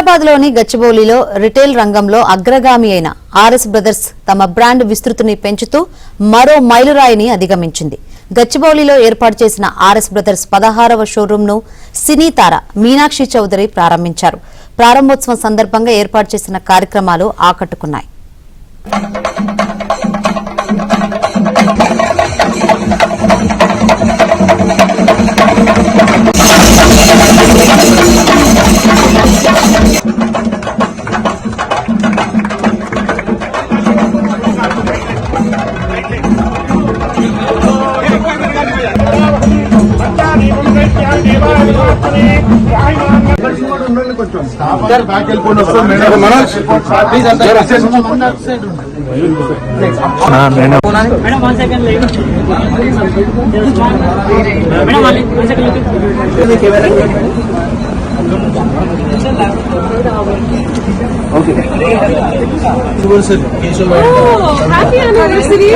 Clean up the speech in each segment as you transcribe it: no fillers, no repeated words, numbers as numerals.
హైదరాబాద్లోని గచ్చిబౌలిలో రిటైల్ రంగంలో అగ్రగామి అయిన ఆర్ఎస్ బ్రదర్స్ తమ బ్రాండ్ విస్తృతిని పెంచుతూ మరో మైలురాయిని అధిగమించింది. గచ్చిబౌలిలో ఏర్పాటు చేసిన ఆర్ఎస్ బ్రదర్స్ 16వ షోరూంను సినీ తార మీనాక్షి చౌదరి ప్రారంభించారు. ప్రారంభోత్సవం సందర్భంగా ఏర్పాటు చేసిన కార్యక్రమాలు ఆకట్టుకున్నాయి. Happy anniversary!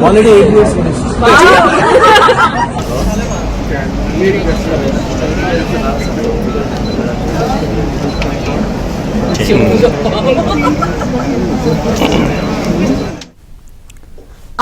Already 8 years.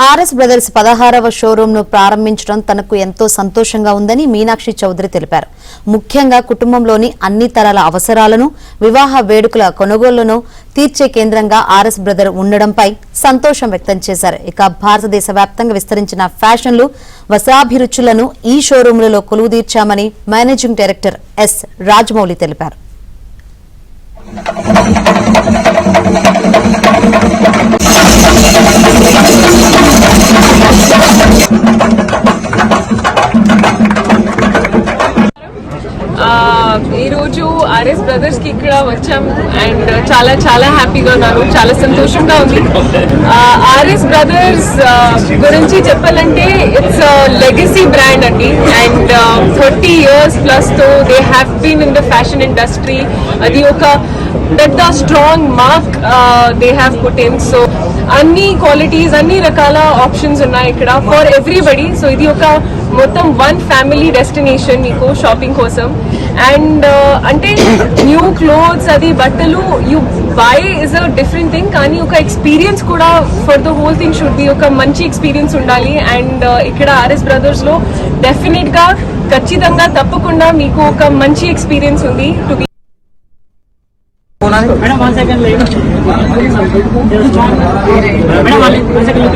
RS brothers 16వ షోరూంను ప్రారంభించడం తనకు ఎంతో సంతోషంగా ఉందని మీనాక్షి చౌదరి తెలిపారు. ముఖ్యంగా కుటుంబంలోని అన్ని తరాల అవసరాలను, వివాహ వేడుకల కొనుగోళ్లను తీర్చే కేంద్రంగా ఆర్ఎస్ బ్రదర్ ఉండడంపై సంతోషం వ్యక్తం చేశారు. ఇక భారతదేశ వ్యాప్తంగా విస్తరించిన ఫ్యాషన్లు, వస్త్రాభిరుచులను ఈ షోరూంలలో కొలువుదీర్చామని మేనేజింగ్ డైరెక్టర్ ఎస్ రాజమౌళి తెలిపారు. ఈ రోజు ఆర్ఎస్ బ్రదర్స్ కి ఇక్కడ వచ్చాం అండ్ చాలా చాలా హ్యాపీగా ఉన్నాను, చాలా సంతోషంగా ఉంది. ఆర్ఎస్ బ్రదర్స్ గురించి చెప్పాలంటే ఇట్స్ లెగసీ బ్రాండ్ అండి అండ్ 30 years ప్లస్ తో they have been in the fashion industry. అది ఒక పెద్ద strong mark they have put in. So అన్ని క్వాలిటీస్, అన్ని రకాల ఆప్షన్స్ ఉన్నాయి ఇక్కడ ఫర్ ఎవ్రీబడి. సో ఇది ఒక మొత్తం వన్ ఫ్యామిలీ డెస్టినేషన్ మీకు షాపింగ్ కోసం. అండ్ అంటే న్యూ క్లోత్స్, అది బట్టలు you by is a different thing, కానీ ఒక ఎక్స్పీరియన్స్ కూడా for the whole thing should be, ఒక మంచి ఎక్స్పీరియన్స్ ఉండాలి. అండ్ ఇక్కడ ఆర్ఎస్ బ్రదర్స్ లో డెఫినెట్ గా ఖచ్చితంగా తప్పకుండా మీకు ఒక మంచి ఎక్స్పీరియన్స్ ఉంది. To be Madam, 1 second. Madam, 1 second.